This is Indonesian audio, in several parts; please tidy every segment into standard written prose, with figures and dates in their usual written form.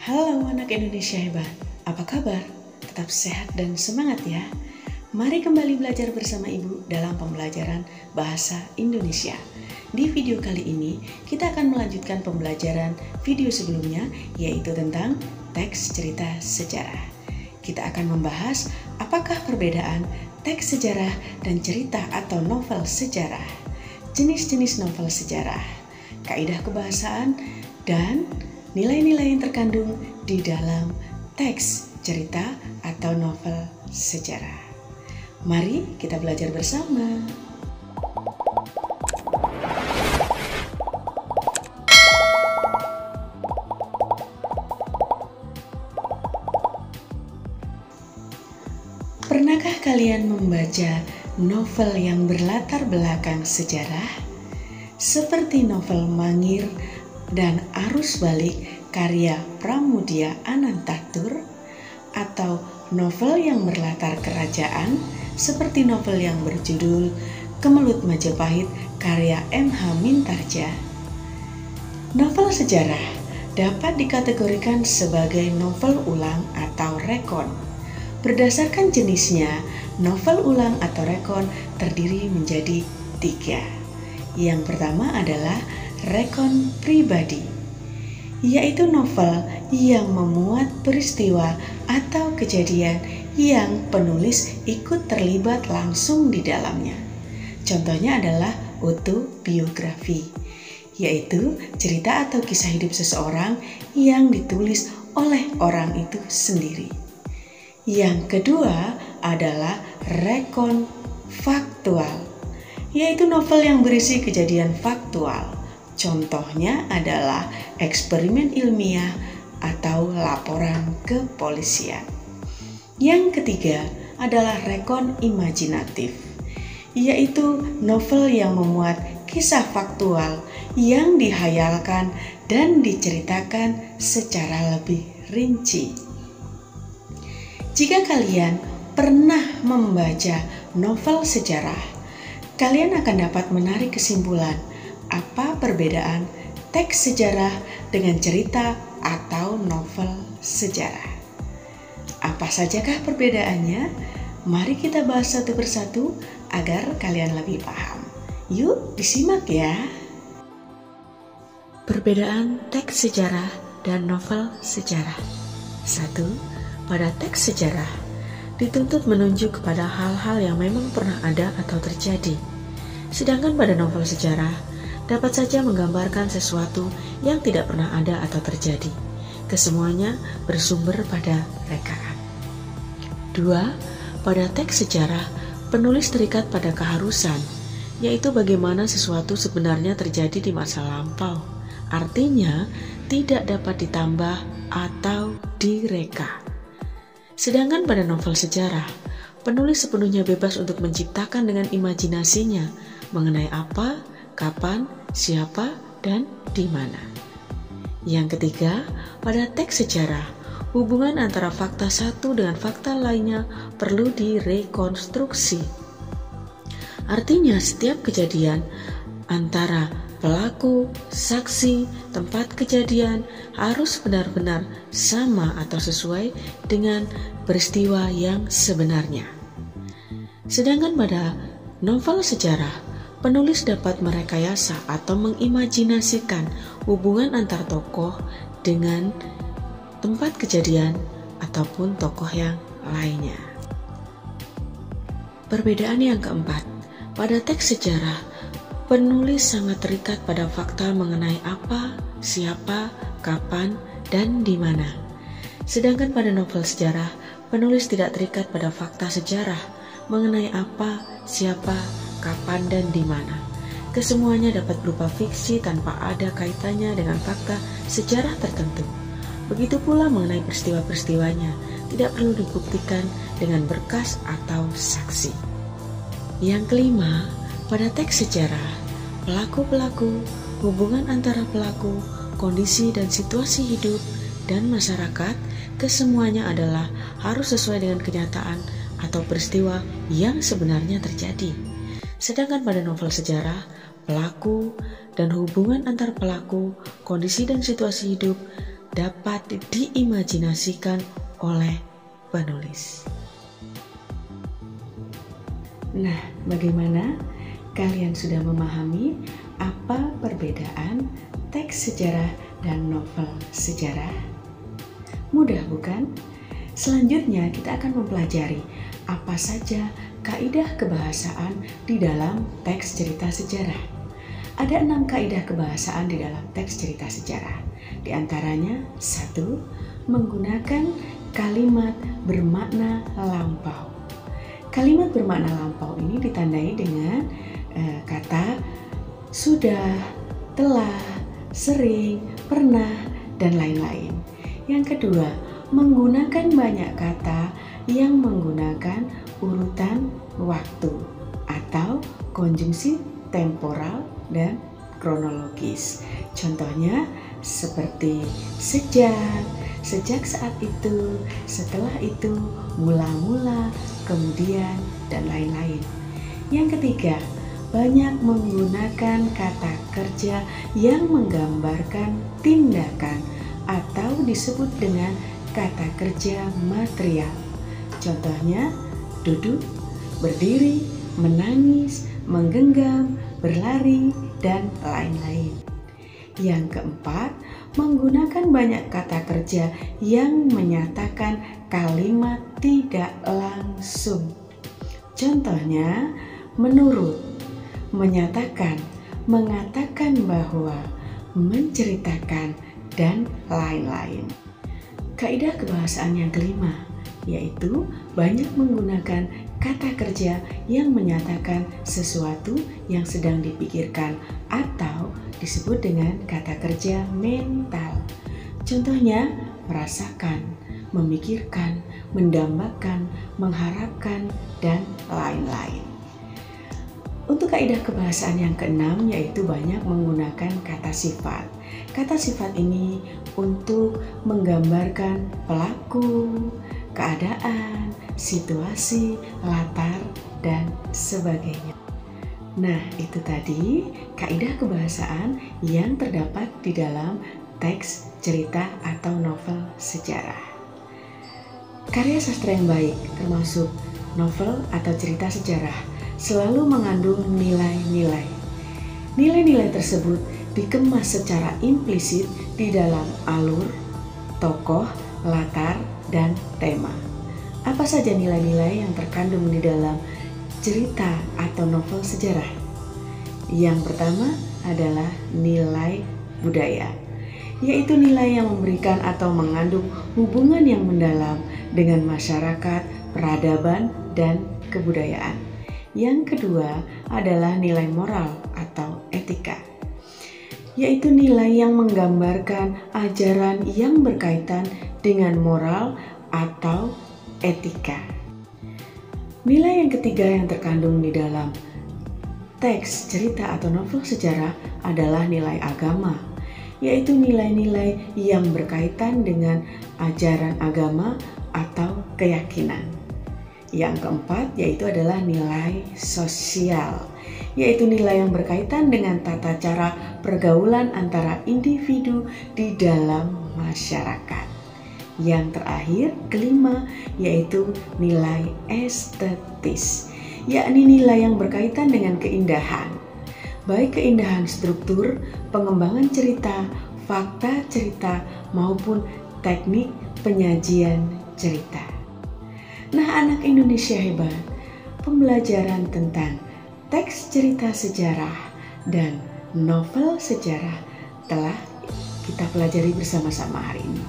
Halo anak Indonesia hebat, apa kabar? Tetap sehat dan semangat ya. Mari kembali belajar bersama Ibu dalam pembelajaran Bahasa Indonesia. Di video kali ini, kita akan melanjutkan pembelajaran video sebelumnya, yaitu tentang teks cerita sejarah. Kita akan membahas apakah perbedaan teks sejarah dan cerita atau novel sejarah, jenis-jenis novel sejarah, kaidah kebahasaan, dan nilai-nilai yang terkandung di dalam teks cerita atau novel sejarah. Mari kita belajar bersama. Pernahkah kalian membaca novel yang berlatar belakang sejarah? Seperti novel Mangir dan Arus Balik karya Pramudia Anantatur, atau novel yang berlatar kerajaan seperti novel yang berjudul Kemelut Majapahit karya M.H. Mintarja. Novel sejarah dapat dikategorikan sebagai novel ulang atau rekon. Berdasarkan jenisnya, novel ulang atau rekon terdiri menjadi 3. Yang pertama adalah rekon pribadi, yaitu novel yang memuat peristiwa atau kejadian yang penulis ikut terlibat langsung di dalamnya. Contohnya adalah autobiografi, yaitu cerita atau kisah hidup seseorang yang ditulis oleh orang itu sendiri. Yang kedua adalah rekon faktual, yaitu novel yang berisi kejadian faktual. Contohnya adalah eksperimen ilmiah atau laporan kepolisian. Yang ketiga adalah rekon imajinatif, yaitu novel yang memuat kisah faktual yang dihayalkan dan diceritakan secara lebih rinci. Jika kalian pernah membaca novel sejarah, kalian akan dapat menarik kesimpulan apa perbedaan teks sejarah dengan cerita atau novel sejarah. Apa sajakah perbedaannya? Mari kita bahas satu persatu agar kalian lebih paham. Yuk disimak ya. Perbedaan teks sejarah dan novel sejarah. 1. Pada teks sejarah dituntut menunjuk kepada hal-hal yang memang pernah ada atau terjadi. Sedangkan pada novel sejarah dapat saja menggambarkan sesuatu yang tidak pernah ada atau terjadi. Kesemuanya bersumber pada rekaan. 2. Pada teks sejarah, penulis terikat pada keharusan, yaitu bagaimana sesuatu sebenarnya terjadi di masa lampau. Artinya, tidak dapat ditambah atau direka. Sedangkan pada novel sejarah, penulis sepenuhnya bebas untuk menciptakan dengan imajinasinya mengenai apa, kapan, siapa, dan di mana. Yang ketiga, pada teks sejarah, hubungan antara fakta satu dengan fakta lainnya perlu direkonstruksi. Artinya, setiap kejadian antara pelaku, saksi, tempat kejadian harus benar-benar sama atau sesuai dengan peristiwa yang sebenarnya. Sedangkan pada novel sejarah, penulis dapat merekayasa atau mengimajinasikan hubungan antar tokoh dengan tempat kejadian ataupun tokoh yang lainnya. Perbedaan yang keempat, pada teks sejarah, penulis sangat terikat pada fakta mengenai apa, siapa, kapan, dan di mana. Sedangkan pada novel sejarah, penulis tidak terikat pada fakta sejarah mengenai apa, siapa, kapan, dan di mana. Kesemuanya dapat berupa fiksi tanpa ada kaitannya dengan fakta sejarah tertentu. Begitu pula mengenai peristiwa-peristiwanya, tidak perlu dibuktikan dengan berkas atau saksi. Yang kelima, pada teks sejarah, pelaku-pelaku, hubungan antara pelaku, kondisi dan situasi hidup, dan masyarakat, kesemuanya adalah harus sesuai dengan kenyataan atau peristiwa yang sebenarnya terjadi. Sedangkan pada novel sejarah, pelaku dan hubungan antar pelaku, kondisi dan situasi hidup, dapat diimajinasikan oleh penulis. Nah, bagaimana? Kalian sudah memahami apa perbedaan teks sejarah dan novel sejarah? Mudah bukan? Selanjutnya kita akan mempelajari apa saja kaidah kebahasaan di dalam teks cerita sejarah. Ada 6 kaidah kebahasaan di dalam teks cerita sejarah. Di antaranya, 1. Menggunakan kalimat bermakna lampau. Kalimat bermakna lampau ini ditandai dengan kata sudah, telah, sering, pernah, dan lain-lain. Yang kedua, menggunakan banyak kata yang menggunakan urutan waktu atau konjungsi temporal dan kronologis. Contohnya seperti sejak saat itu, setelah itu, mula-mula, kemudian, dan lain-lain. Yang ketiga, banyak menggunakan kata kerja yang menggambarkan tindakan atau disebut dengan kata kerja material. Contohnya, duduk, berdiri, menangis, menggenggam, berlari, dan lain-lain. Yang keempat, menggunakan banyak kata kerja yang menyatakan kalimat tidak langsung. Contohnya, menurut, menyatakan, mengatakan bahwa, menceritakan, dan lain-lain. Kaidah kebahasaan yang kelima, yaitu banyak menggunakan kata kerja yang menyatakan sesuatu yang sedang dipikirkan atau disebut dengan kata kerja mental. Contohnya, merasakan, memikirkan, mendambakan, mengharapkan, dan lain-lain. Untuk kaidah kebahasaan yang keenam, yaitu banyak menggunakan kata sifat. Kata sifat ini untuk menggambarkan pelaku, keadaan, situasi, latar, dan sebagainya. Nah, itu tadi kaidah kebahasaan yang terdapat di dalam teks cerita atau novel sejarah. Karya sastra yang baik, termasuk novel atau cerita sejarah, selalu mengandung nilai-nilai. Nilai-nilai tersebut dikemas secara implisit di dalam alur, tokoh, latar, dan tema. Apa saja nilai-nilai yang terkandung di dalam cerita atau novel sejarah? Yang pertama adalah nilai budaya, yaitu nilai yang memberikan atau mengandung hubungan yang mendalam dengan masyarakat, peradaban, dan kebudayaan. Yang kedua adalah nilai moral atau etika, yaitu nilai yang menggambarkan ajaran yang berkaitan dengan moral atau etika. Nilai yang ketiga yang terkandung di dalam teks cerita atau novel sejarah adalah nilai agama, yaitu nilai-nilai yang berkaitan dengan ajaran agama atau keyakinan. Yang keempat yaitu adalah nilai sosial, yaitu nilai yang berkaitan dengan tata cara pergaulan antara individu di dalam masyarakat. Yang terakhir, kelima, yaitu nilai estetis, yakni nilai yang berkaitan dengan keindahan, baik keindahan struktur, pengembangan cerita, fakta cerita, maupun teknik penyajian cerita. Nah, anak Indonesia hebat, pembelajaran tentang teks cerita sejarah dan novel sejarah telah kita pelajari bersama-sama hari ini.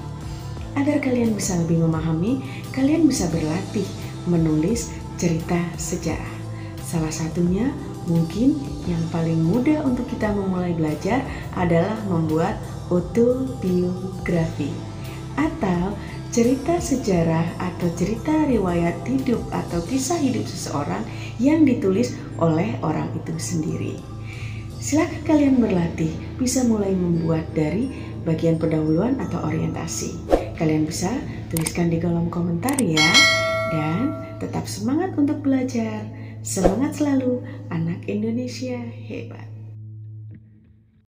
Agar kalian bisa lebih memahami, kalian bisa berlatih menulis cerita sejarah. Salah satunya mungkin yang paling mudah untuk kita memulai belajar adalah membuat autobiografi atau cerita sejarah atau cerita riwayat hidup atau kisah hidup seseorang yang ditulis oleh orang itu sendiri. Silakan kalian berlatih, bisa mulai membuat dari bagian pendahuluan atau orientasi. Kalian bisa tuliskan di kolom komentar ya. Dan tetap semangat untuk belajar. Semangat selalu, anak Indonesia hebat.